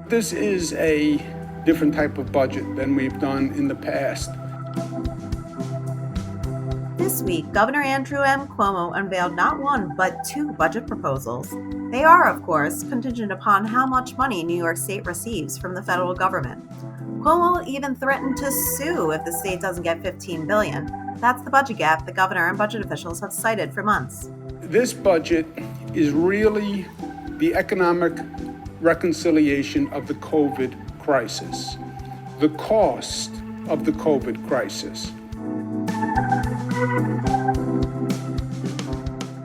This is a different type of budget than we've done in the past. This week, Governor Andrew M. Cuomo unveiled not one, but two budget proposals. They are, of course, contingent upon how much money New York State receives from the federal government. Cuomo even threatened to sue if the state doesn't get $15 billion. That's the budget gap the governor and budget officials have cited for months. This budget is really the economic reconciliation of the COVID crisis, the cost of the COVID crisis.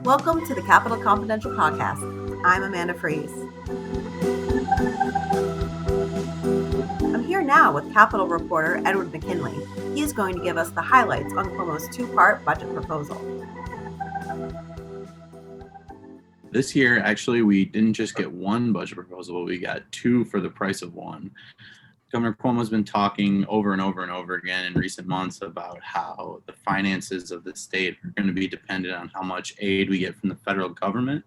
Welcome to the Capital Confidential podcast. I'm Amanda Fries. I'm here now with Capital reporter Edward McKinley. He is going to give us the highlights on Cuomo's two-part budget proposal. This year, actually, we didn't just get one budget proposal, but we got two for the price of one. Governor Cuomo's been talking over and over and over again in recent months about how the finances of the state are going to be dependent on how much aid we get from the federal government.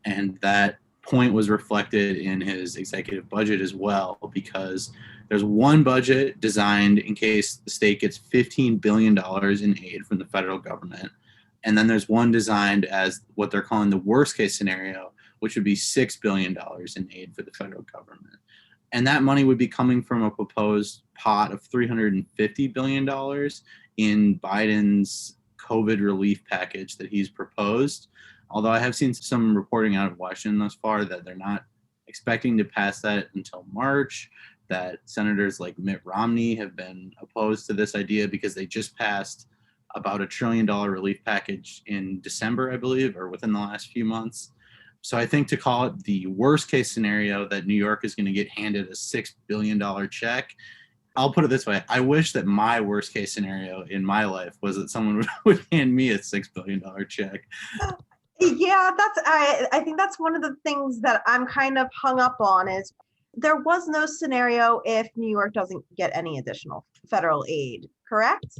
And that point was reflected in his executive budget as well, because there's one budget designed in case the state gets $15 billion in aid from the federal government. And then there's one designed as what they're calling the worst case scenario, which would be $6 billion in aid for the federal government. And that money would be coming from a proposed pot of $350 billion in Biden's COVID relief package that he's proposed. Although I have seen some reporting out of Washington thus far that they're not expecting to pass that until March, that senators like Mitt Romney have been opposed to this idea because they just passed about $1 trillion relief package in December, I believe, or within the last few months. So I think to call it the worst case scenario that New York is going to get handed a $6 billion check, I'll put it this way. I wish that my worst case scenario in my life was that someone would hand me a $6 billion check. Yeah, I think that's one of the things that I'm kind of hung up on is there was no scenario if New York doesn't get any additional federal aid, correct?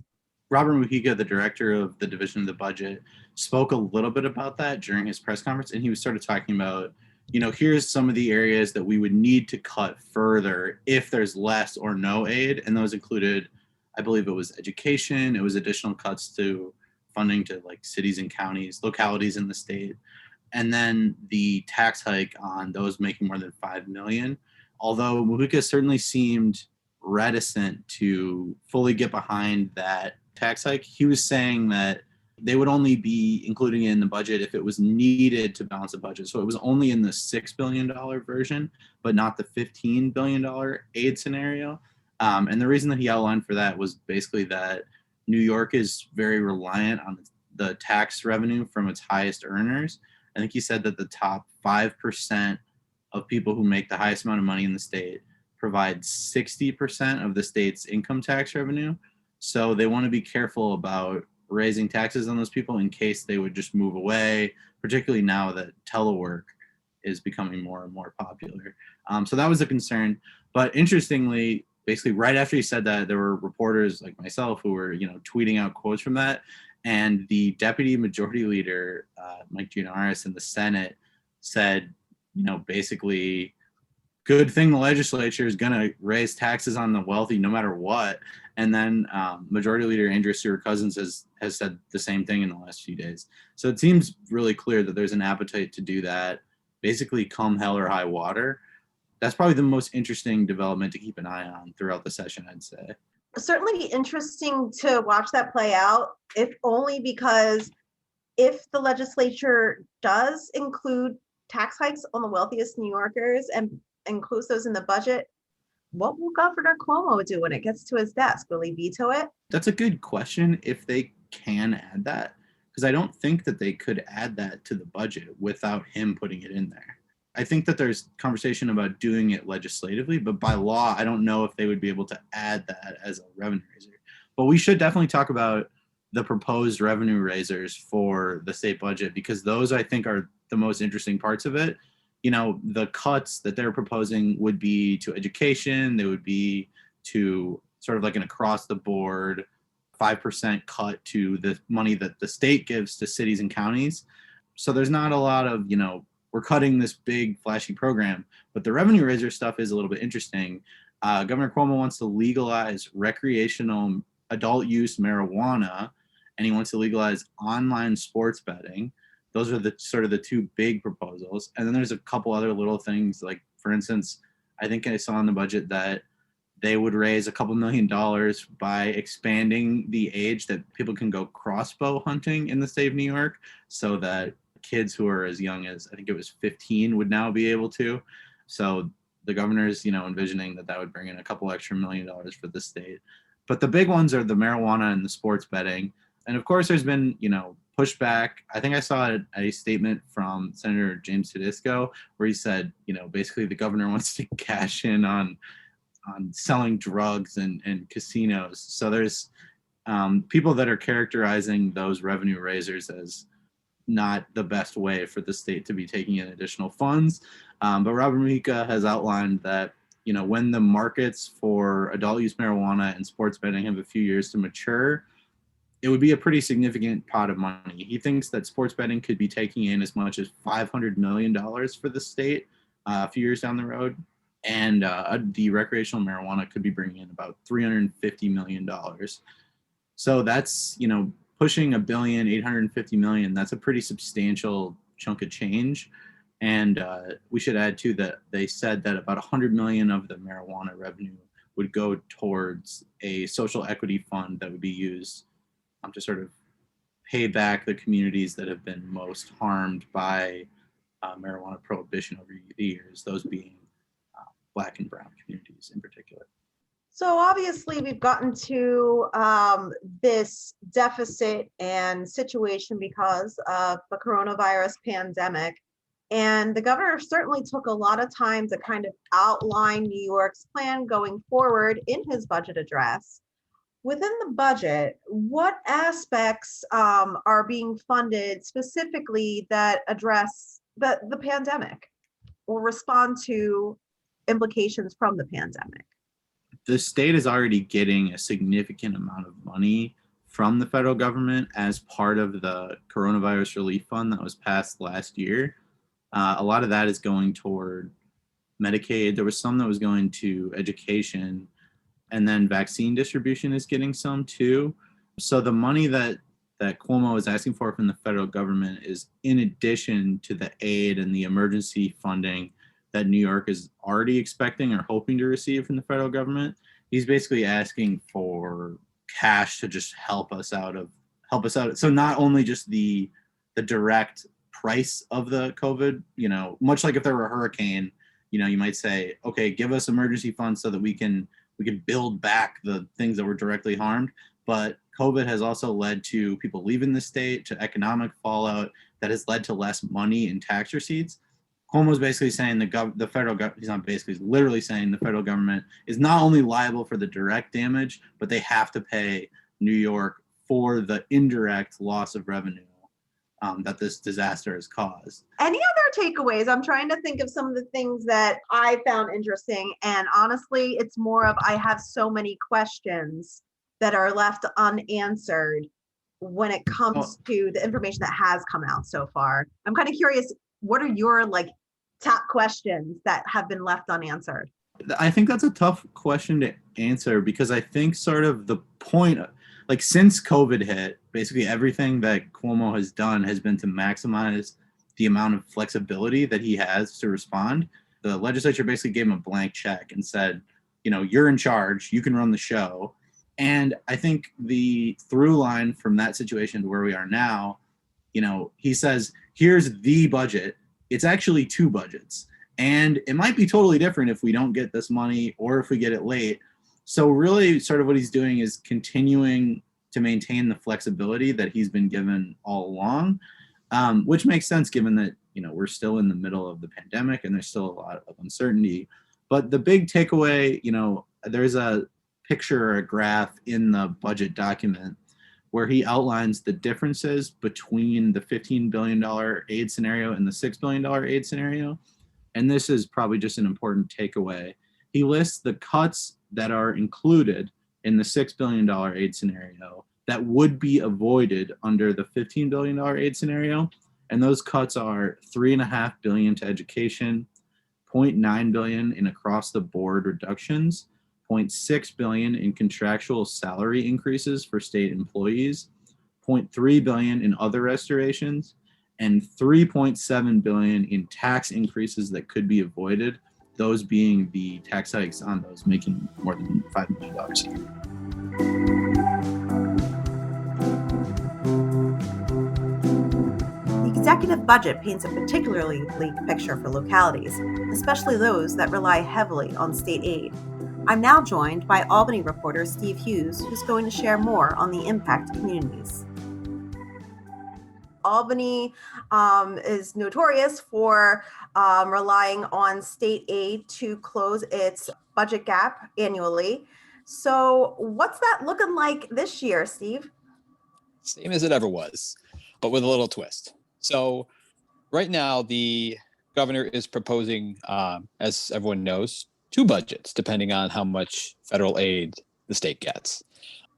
Robert Mujica, the director of the Division of the Budget, spoke a little bit about that during his press conference, and he was sort of talking about, here's some of the areas that we would need to cut further if there's less or no aid, and those included, I believe it was education, it was additional cuts to funding to like cities and counties, localities in the state, and then the tax hike on those making more than $5 million. Although Mujica certainly seemed reticent to fully get behind that tax hike, he was saying that they would only be including it in the budget if it was needed to balance the budget. So it was only in the $6 billion version, but not the $15 billion aid scenario. And the reason that he outlined for that was basically that New York is very reliant on the tax revenue from its highest earners. I think he said that the top 5% of people who make the highest amount of money in the state provide 60% of the state's income tax revenue. So they want to be careful about raising taxes on those people in case they would just move away, particularly now that telework is becoming more and more popular. So that was a concern. But interestingly, basically right after he said that, there were reporters like myself who were, tweeting out quotes from that. And the deputy majority leader, Mike Gianaris in the Senate said, basically, good thing the legislature is going to raise taxes on the wealthy no matter what. And then Majority Leader Andrea Stewart-Cousins has said the same thing in the last few days. So it seems really clear that there's an appetite to do that, basically come hell or high water. That's probably the most interesting development to keep an eye on throughout the session, I'd say. Certainly interesting to watch that play out, if only because if the legislature does include tax hikes on the wealthiest New Yorkers and includes those in the budget, what will Governor Cuomo do when it gets to his desk? Will he veto it? That's a good question if they can add that, because I don't think that they could add that to the budget without him putting it in there. I think that there's conversation about doing it legislatively, but by law, I don't know if they would be able to add that as a revenue raiser. But we should definitely talk about the proposed revenue raisers for the state budget, because those I think are the most interesting parts of it. The cuts that they're proposing would be to education. They would be to sort of like an across the board 5% cut to the money that the state gives to cities and counties. So there's not a lot of, we're cutting this big flashy program. But the revenue raiser stuff is a little bit interesting. Governor Cuomo wants to legalize recreational adult use marijuana, and he wants to legalize online sports betting. Those are the sort of the two big proposals. And then there's a couple other little things, like, for instance, I think I saw in the budget that they would raise a couple $1 million by expanding the age that people can go crossbow hunting in the state of New York, so that kids who are as young as, I think it was 15, would now be able to. So the governor's, envisioning that would bring in a couple extra $1 million for the state. But the big ones are the marijuana and the sports betting. And of course, there's been, pushback. I think I saw a statement from Senator James Tedisco where he said, basically the governor wants to cash in on selling drugs and casinos. So there's people that are characterizing those revenue raisers as not the best way for the state to be taking in additional funds. But Robert Mika has outlined that, when the markets for adult use marijuana and sports betting have a few years to mature, it would be a pretty significant pot of money. He thinks that sports betting could be taking in as much as $500 million for the state a few years down the road. And the recreational marijuana could be bringing in about $350 million. So that's, pushing $1.85 billion. That's a pretty substantial chunk of change. And we should add too that they said that about $100 million of the marijuana revenue would go towards a social equity fund that would be used to sort of pay back the communities that have been most harmed by marijuana prohibition over the years, those being Black and brown communities in particular. So obviously we've gotten to this deficit and situation because of the coronavirus pandemic. And the governor certainly took a lot of time to kind of outline New York's plan going forward in his budget address. Within the budget, what aspects are being funded specifically that address the pandemic or respond to implications from the pandemic? The state is already getting a significant amount of money from the federal government as part of the coronavirus relief fund that was passed last year. A lot of that is going toward Medicaid. There was some that was going to education, and then vaccine distribution is getting some too. So the money that Cuomo is asking for from the federal government is in addition to the aid and the emergency funding that New York is already expecting or hoping to receive from the federal government. He's basically asking for cash to just help us out. So not only just the direct price of the COVID, much like if there were a hurricane, you might say, okay, give us emergency funds so that we can build back the things that were directly harmed. But COVID has also led to people leaving the state, to economic fallout that has led to less money in tax receipts. Cuomo's basically saying the federal government, he's not basically, he's literally saying the federal government is not only liable for the direct damage, but they have to pay New York for the indirect loss of revenue that this disaster has caused. Any other takeaways? I'm trying to think of some of the things that I found interesting. And honestly, it's more of I have so many questions that are left unanswered when it comes to the information that has come out so far. I'm kind of curious, what are your top questions that have been left unanswered? I think that's a tough question to answer because I think sort of the point, since COVID hit, basically everything that Cuomo has done has been to maximize the amount of flexibility that he has to respond. The legislature basically gave him a blank check and said, you're in charge, you can run the show. And I think the through line from that situation to where we are now, he says, here's the budget. It's actually two budgets. And it might be totally different if we don't get this money or if we get it late. So really sort of what he's doing is continuing to maintain the flexibility that he's been given all along, which makes sense given that, we're still in the middle of the pandemic and there's still a lot of uncertainty. But the big takeaway, there's a picture or a graph in the budget document where he outlines the differences between the $15 billion aid scenario and the $6 billion aid scenario. And this is probably just an important takeaway. He lists the cuts that are included in the $6 billion aid scenario that would be avoided under the $15 billion aid scenario. And those cuts are $3.5 billion to education, $0.9 billion in across the board reductions, $0.6 billion in contractual salary increases for state employees, $0.3 billion in other restorations, and $3.7 billion in tax increases that could be avoided, those being the tax hikes on those making more than $5 million a year. The executive budget paints a particularly bleak picture for localities, especially those that rely heavily on state aid. I'm now joined by Albany reporter Steve Hughes, who's going to share more on the impact to communities. Albany is notorious for relying on state aid to close its budget gap annually. So, what's that looking like this year, Steve? Same as it ever was, but with a little twist. So right now, the governor is proposing, as everyone knows, two budgets, depending on how much federal aid the state gets.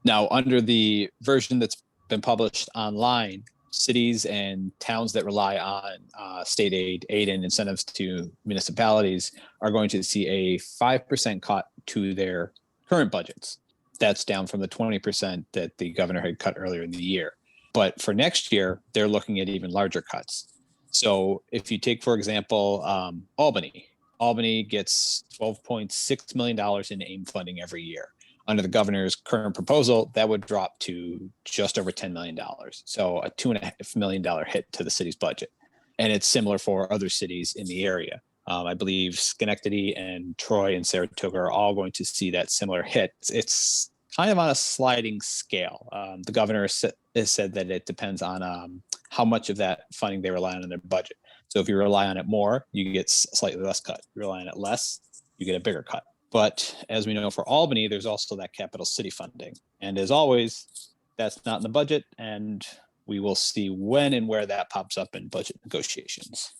Now, under the version that's been published online, cities and towns that rely on state aid and incentives to municipalities are going to see a 5% cut to their current budgets. That's down from the 20% that the governor had cut earlier in the year. But for next year, they're looking at even larger cuts. So if you take, for example, Albany gets $12.6 million in AIM funding every year. Under the governor's current proposal, that would drop to just over $10 million. So a $2.5 million hit to the city's budget. And it's similar for other cities in the area. I believe Schenectady and Troy and Saratoga are all going to see that similar hit. It's kind of on a sliding scale. The governor has said that it depends on how much of that funding they rely on in their budget. So if you rely on it more, you get slightly less cut. If you rely on it less, you get a bigger cut. But as we know for Albany, there's also that capital city funding. And as always, that's not in the budget. And we will see when and where that pops up in budget negotiations.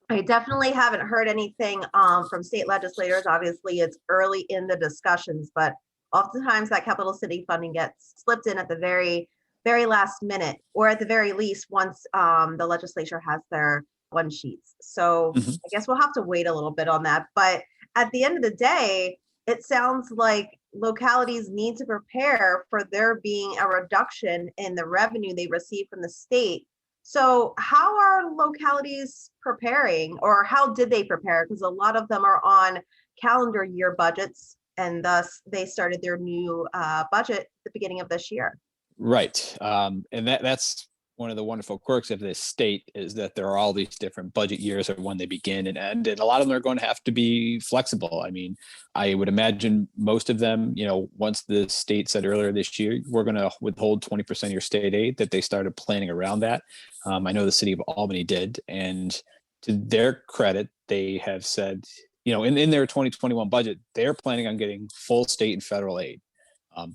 I definitely haven't heard anything from state legislators. Obviously, it's early in the discussions, but oftentimes that capital city funding gets slipped in at the very, very last minute, or at the very least, once the legislature has their one sheets. So I guess we'll have to wait a little bit on that. But at the end of the day, it sounds like localities need to prepare for there being a reduction in the revenue they receive from the state. So how are localities preparing, or how did they prepare? Because a lot of them are on calendar year budgets, and thus they started their new budget at the beginning of this year. Right. And that's one of the wonderful quirks of this state, is that there are all these different budget years of when they begin and end, and a lot of them are going to have to be flexible. I mean, I would imagine most of them, once the state said earlier this year, we're going to withhold 20% of your state aid, that they started planning around that. I know the city of Albany did, and to their credit, they have said, in their 2021 budget, they're planning on getting full state and federal aid.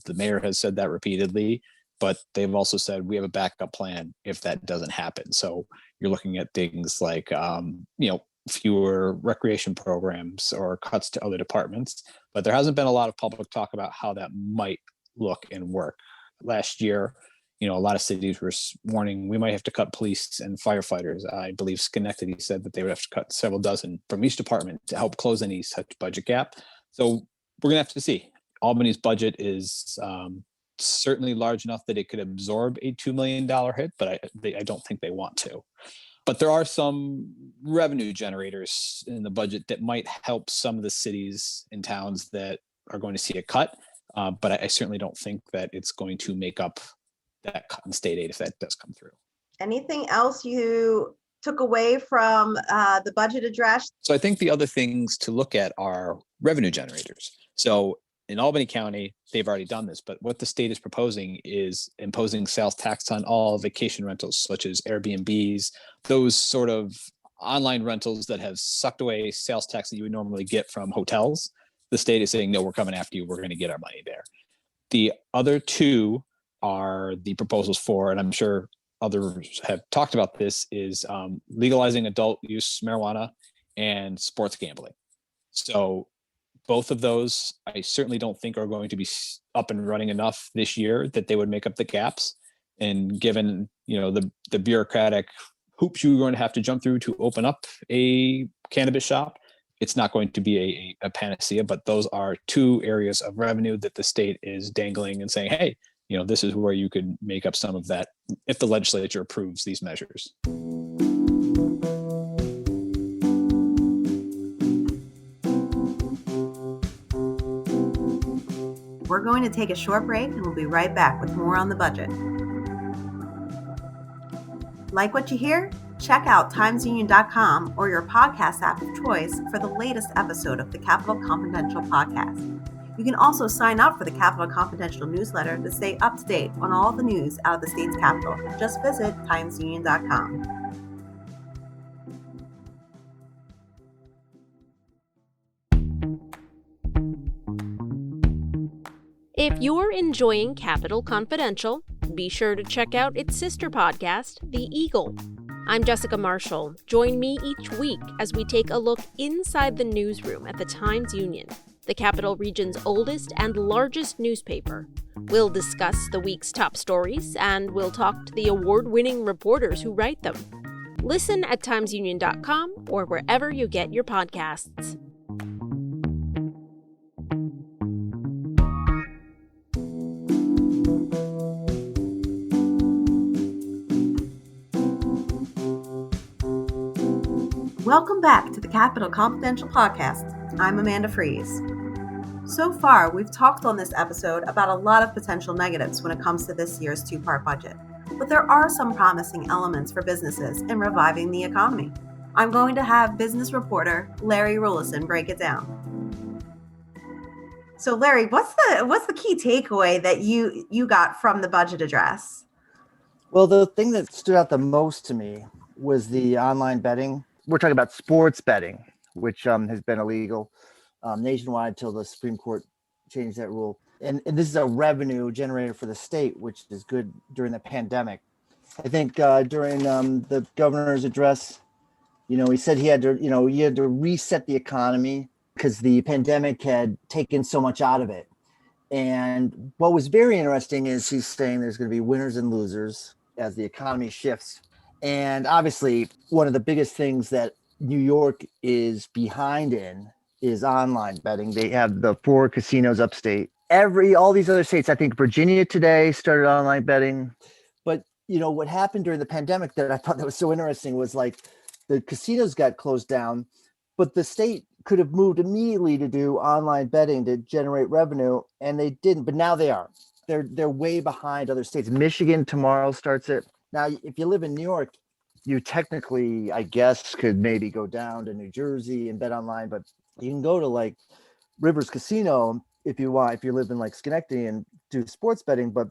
The mayor has said that repeatedly. But they've also said we have a backup plan if that doesn't happen. So you're looking at things like, fewer recreation programs or cuts to other departments. But there hasn't been a lot of public talk about how that might look and work. Last year, a lot of cities were warning we might have to cut police and firefighters. I believe Schenectady said that they would have to cut several dozen from each department to help close any such budget gap. So we're going to have to see. Albany's budget is certainly large enough that it could absorb a $2 million hit, but I don't think they want to. But there are some revenue generators in the budget that might help some of the cities and towns that are going to see a cut. But I certainly don't think that it's going to make up that cut in state aid if that does come through. Anything else you took away from the budget address? So I think the other things to look at are revenue generators. So in Albany County, they've already done this, but what the state is proposing is imposing sales tax on all vacation rentals, such as Airbnbs, those sort of online rentals that have sucked away sales tax that you would normally get from hotels. The state is saying, no, we're coming after you. We're going to get our money there. The other two are the proposals for, and I'm sure others have talked about this, is legalizing adult use marijuana and sports gambling. So both of those, I certainly don't think are going to be up and running enough this year that they would make up the gaps. And given, the bureaucratic hoops you're going to have to jump through to open up a cannabis shop. It's not going to be a panacea, but those are two areas of revenue that the state is dangling and saying, hey, this is where you could make up some of that if the legislature approves these measures. We're going to take a short break and we'll be right back with more on the budget. Like what you hear? Check out timesunion.com or your podcast app of choice for the latest episode of the Capitol Confidential podcast. You can also sign up for the Capitol Confidential newsletter to stay up to date on all the news out of the state's capital. Just visit timesunion.com. If you're enjoying Capitol Confidential, be sure to check out its sister podcast, The Eagle. I'm Jessica Marshall. Join me each week as we take a look inside the newsroom at the Times-Union, the Capital Region's oldest and largest newspaper. We'll discuss the week's top stories, and we'll talk to the award-winning reporters who write them. Listen at timesunion.com or wherever you get your podcasts. Welcome back to the Capitol Confidential podcast. I'm Amanda Fries. So far, we've talked on this episode about a lot of potential negatives when it comes to this year's two-part budget, but there are some promising elements for businesses in reviving the economy. I'm going to have business reporter Larry Rulison break it down. So Larry, what's the key takeaway that you got from the budget address? Well, the thing that stood out the most to me was the online betting. We're talking about sports betting, which has been illegal nationwide until the Supreme Court changed that rule. And this is a revenue generator for the state, which is good during the pandemic. I think during the governor's address, he said he had to reset the economy because the pandemic had taken so much out of it. And what was very interesting is he's saying there's going to be winners and losers as the economy shifts. And obviously, one of the biggest things that New York is behind in is online betting. They have the 4 casinos upstate. All these other states, I think Virginia today started online betting. But, what happened during the pandemic that I thought that was so interesting was like the casinos got closed down, but the state could have moved immediately to do online betting to generate revenue, and they didn't. But now they are. They're way behind other states. Michigan tomorrow starts it. Now, if you live in New York, you technically, I guess, could maybe go down to New Jersey and bet online, but you can go to like Rivers Casino if you want, if you live in like Schenectady and do sports betting. But,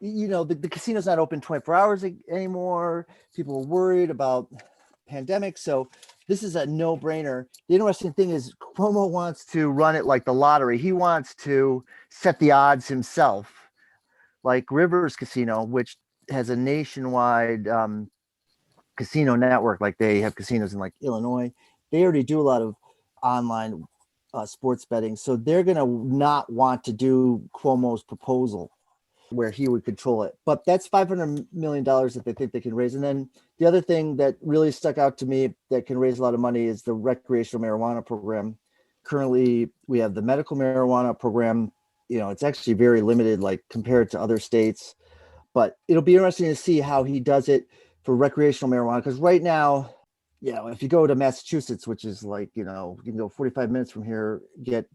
the casino's not open 24 hours anymore. People are worried about pandemic. So this is a no-brainer. The interesting thing is Cuomo wants to run it like the lottery. He wants to set the odds himself, like Rivers Casino, which has a nationwide casino network. Like they have casinos in like Illinois. They already do a lot of online sports betting. So they're going to not want to do Cuomo's proposal where he would control it. But that's $500 million that they think they can raise. And then the other thing that really stuck out to me that can raise a lot of money is the recreational marijuana program. Currently, we have the medical marijuana program. It's actually very limited, like compared to other states. But it'll be interesting to see how he does it for recreational marijuana. Because right now, if you go to Massachusetts, which is like, you can go 45 minutes from here, get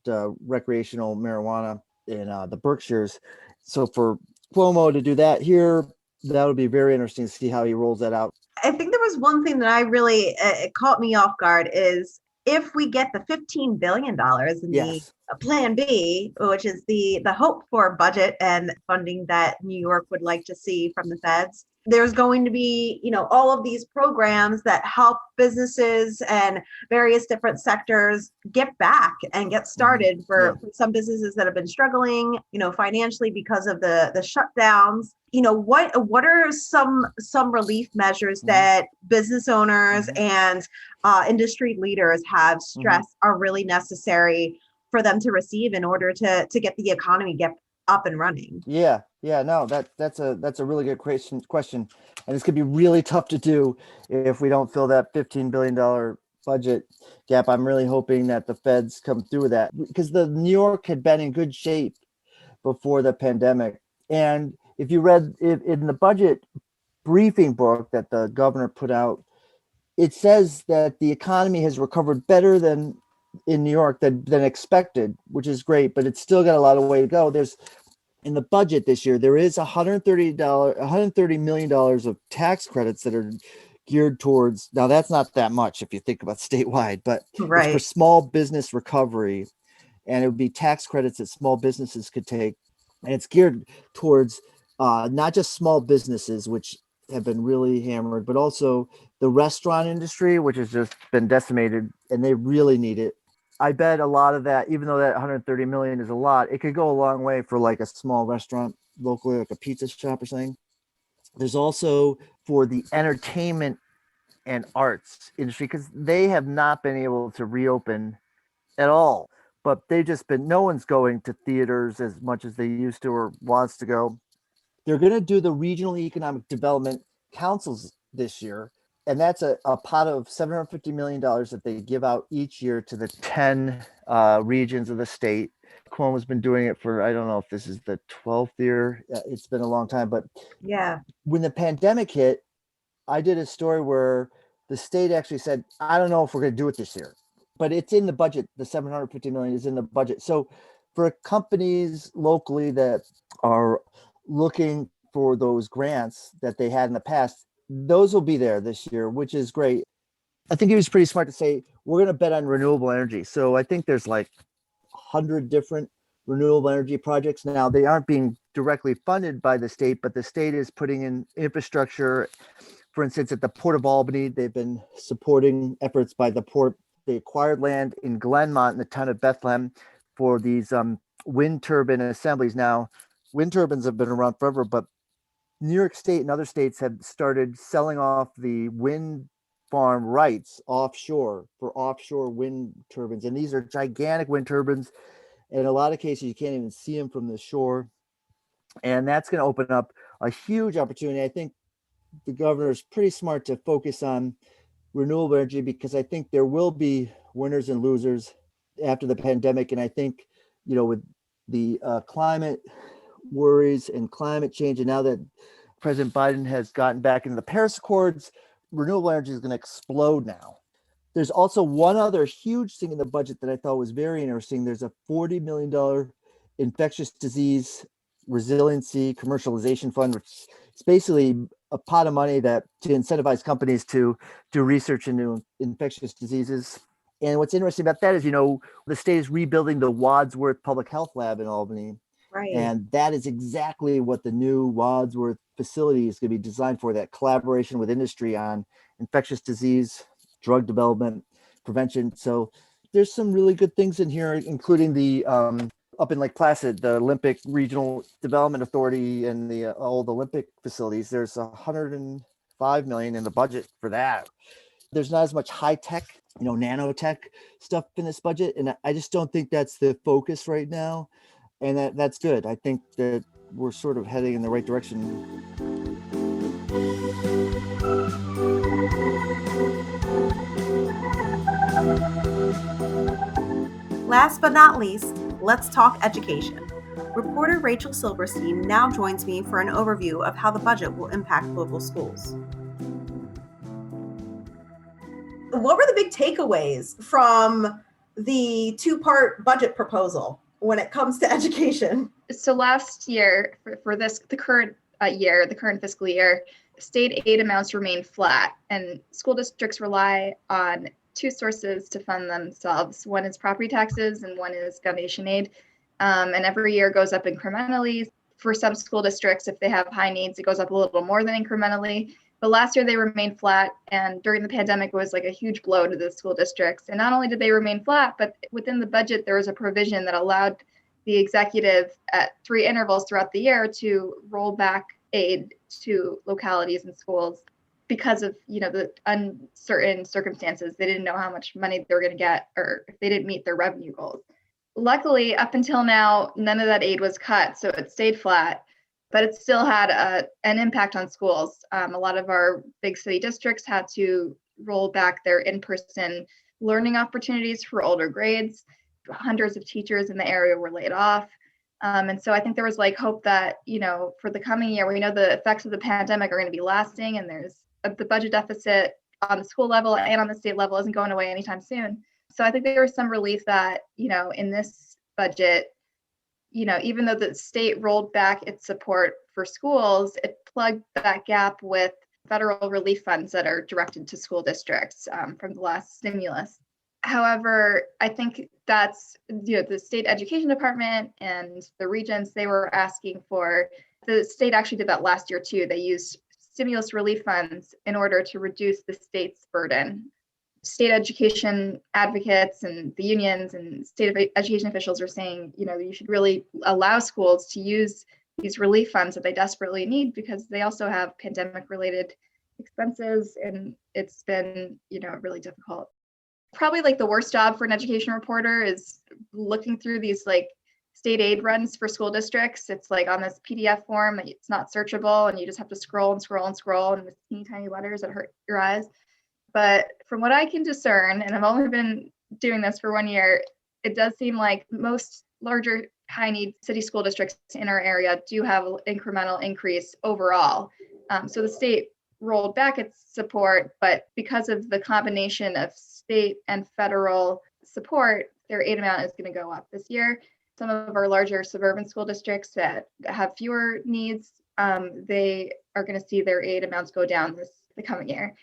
recreational marijuana in the Berkshires. So for Cuomo to do that here, that would be very interesting to see how he rolls that out. I think there was one thing that I really it caught me off guard is if we get the $15 billion in Yes. the Plan B, which is the hope for budget and funding that New York would like to see from the feds, there's going to be, all of these programs that help businesses and various different sectors get back and get started for some businesses that have been struggling, financially because of the shutdowns. What are some relief measures that business owners and industry leaders have stressed are really necessary for them to receive in order to get the economy get up and running? Yeah. Yeah, no, that's a really good question, and it's gonna be really tough to do if we don't fill that $15 billion budget gap. I'm really hoping that the feds come through with that, because the New York had been in good shape before the pandemic. And if you read in the budget briefing book that the governor put out, it says that the economy has recovered better than in New York than expected, which is great, but it's still got a lot of way to go. There's in the budget this year, there is $130 million of tax credits that are geared towards. Now, that's not that much if you think about statewide, but it's for Right. small business recovery, and it would be tax credits that small businesses could take, and it's geared towards not just small businesses, which have been really hammered, but also the restaurant industry, which has just been decimated, and they really need it. I bet a lot of that, even though that 130 million is a lot, it could go a long way for like a small restaurant locally, like a pizza shop or something. There's also for the entertainment and arts industry, because they have not been able to reopen at all. But they've just been, no one's going to theaters as much as they used to or wants to go. They're going to do the regional economic development councils this year, and that's a pot of $750 million that they give out each year to the 10 regions of the state. Cuomo's been doing it for, I don't know if this is the 12th year. It's been a long time, but Yeah. when the pandemic hit, I did a story where the state actually said, I don't know if we're going to do it this year, but it's in the budget. The 750 million is in the budget. So for companies locally that are looking for those grants that they had in the past, those will be there this year, which is great. I think he was pretty smart to say, we're going to bet on renewable energy. So I think there's like 100 different renewable energy projects. Now, they aren't being directly funded by the state, but the state is putting in infrastructure. For instance, at the Port of Albany, they've been supporting efforts by the port. They acquired land in Glenmont in the town of Bethlehem for these wind turbine assemblies. Now, wind turbines have been around forever, but New York State and other states have started selling off the wind farm rights offshore for offshore wind turbines. And these are gigantic wind turbines. In a lot of cases, you can't even see them from the shore. And that's going to open up a huge opportunity. I think the governor is pretty smart to focus on renewable energy, because I think there will be winners and losers after the pandemic. And I think, with the climate worries and climate change, and now that President Biden has gotten back into the Paris Accords, renewable energy is going to explode now. There's also one other huge thing in the budget that I thought was very interesting. There's a $40 million infectious disease resiliency commercialization fund, which is basically a pot of money that to incentivize companies to do research into infectious diseases. And what's interesting about that is, the state is rebuilding the Wadsworth Public Health Lab in Albany. Right. And that is exactly what the new Wadsworth facility is going to be designed for, that collaboration with industry on infectious disease, drug development, prevention. So there's some really good things in here, including the up in Lake Placid, the Olympic Regional Development Authority and the old Olympic facilities. There's $105 million in the budget for that. There's not as much high tech, nanotech stuff in this budget, and I just don't think that's the focus right now. And that's good. I think that we're sort of heading in the right direction. Last but not least, let's talk education. Reporter Rachel Silberstein now joins me for an overview of how the budget will impact local schools. What were the big takeaways from the two-part budget proposal when it comes to education? So last year, for the current year, the current fiscal year, state aid amounts remain flat, and school districts rely on two sources to fund themselves. One is property taxes and one is donation aid. And every year goes up incrementally. For some school districts, if they have high needs, it goes up a little more than incrementally. But last year they remained flat, and during the pandemic it was like a huge blow to the school districts. And not only did they remain flat, but within the budget there was a provision that allowed the executive at 3 intervals throughout the year to roll back aid to localities and schools because of the uncertain circumstances. They didn't know how much money they were going to get, or if they didn't meet their revenue goals. Luckily, up until now, none of that aid was cut, so it stayed flat. but it still had an impact on schools. A lot of our big city districts had to roll back their in-person learning opportunities for older grades. Hundreds of teachers in the area were laid off. And so I think there was like hope that, for the coming year, we know the effects of the pandemic are going to be lasting, and there's the budget deficit on the school level and on the state level isn't going away anytime soon. So I think there was some relief that, in this budget, even though the state rolled back its support for schools, it plugged that gap with federal relief funds that are directed to school districts from the last stimulus. However, I think that's, the state education department and the regions, they were asking for, the state actually did that last year too. They used stimulus relief funds in order to reduce the state's burden. State education advocates and the unions and state education officials are saying, you should really allow schools to use these relief funds that they desperately need, because they also have pandemic related expenses, and it's been, really difficult. Probably like the worst job for an education reporter is looking through these like state aid runs for school districts. It's like on this PDF form that it's not searchable, and you just have to scroll and scroll and scroll, and with teeny tiny letters that hurt your eyes. But from what I can discern, and I've only been doing this for 1 year, it does seem like most larger high need city school districts in our area do have an incremental increase overall. So the state rolled back its support, but because of the combination of state and federal support, their aid amount is going to go up this year. Some of our larger suburban school districts that have fewer needs, they are going to see their aid amounts go down the coming year.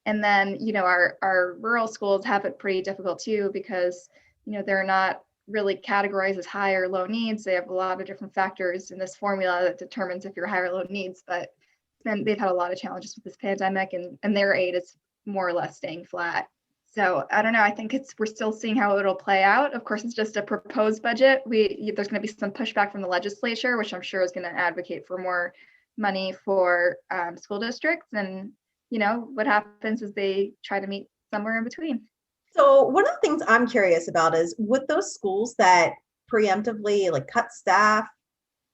And then, our rural schools have it pretty difficult too, because, they're not really categorized as high or low needs. They have a lot of different factors in this formula that determines if you're high or low needs, but then they've had a lot of challenges with this pandemic, and their aid is more or less staying flat. So I don't know. I think we're still seeing how it'll play out. Of course, it's just a proposed budget. There's going to be some pushback from the legislature, which I'm sure is going to advocate for more money for school districts. And what happens is they try to meet somewhere in between. So one of the things I'm curious about is, with those schools that preemptively cut staff,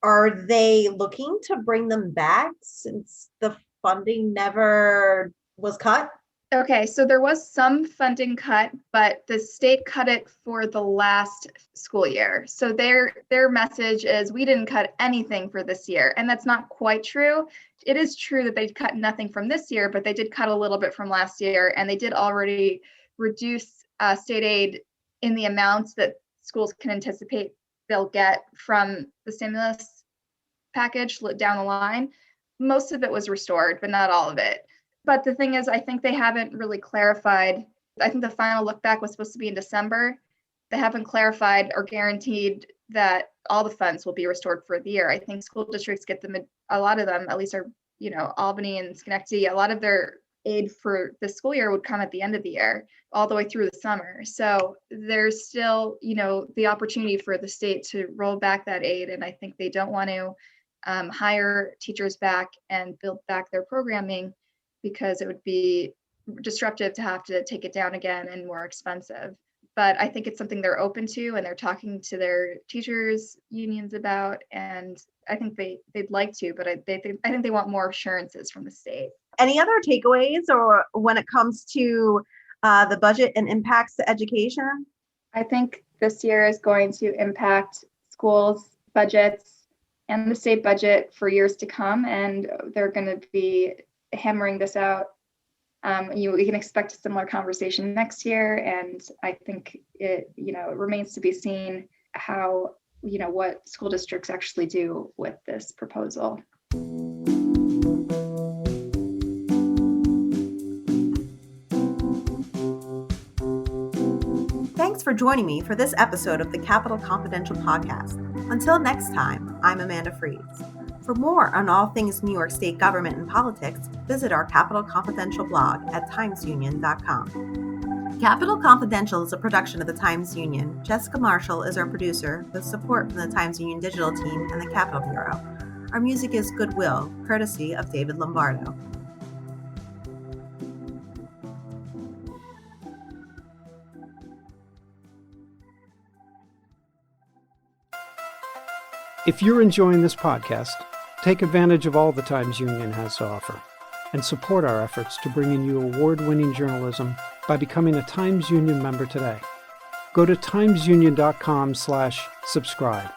are they looking to bring them back since the funding never was cut? Okay, so there was some funding cut, but the state cut it for the last school year. So their message is, we didn't cut anything for this year. And that's not quite true. It is true that they cut nothing from this year, but they did cut a little bit from last year. And they did already reduce state aid in the amounts that schools can anticipate they'll get from the stimulus package down the line. Most of it was restored, but not all of it. But the thing is, I think they haven't really clarified. I think the final look back was supposed to be in December. They haven't clarified or guaranteed that all the funds will be restored for the year. I think school districts get them, a lot of them, at least are, Albany and Schenectady, a lot of their aid for the school year would come at the end of the year, all the way through the summer. So there's still, the opportunity for the state to roll back that aid. And I think they don't want to hire teachers back and build back their programming, because it would be disruptive to have to take it down again and more expensive. But I think it's something they're open to, and they're talking to their teachers unions about, and I think they'd like to, but I think they want more assurances from the state. Any other takeaways, or when it comes to the budget and impacts to education? I think this year is going to impact schools' budgets and the state budget for years to come, and they're going to be hammering this out. We can expect a similar conversation next year, and I think it remains to be seen how, what school districts actually do with this proposal. Thanks for joining me for this episode of the Capital Confidential podcast. Until next time, I'm Amanda Freeds. For more on all things New York State government and politics, visit our Capital Confidential blog at timesunion.com. Capital Confidential is a production of the Times Union. Jessica Marshall is our producer, with support from the Times Union digital team and the Capitol Bureau. Our music is Goodwill, courtesy of David Lombardo. If you're enjoying this podcast, Take advantage of all the Times Union has to offer and support our efforts to bring in you award-winning journalism by becoming a Times Union member today. Go to timesunion.com/subscribe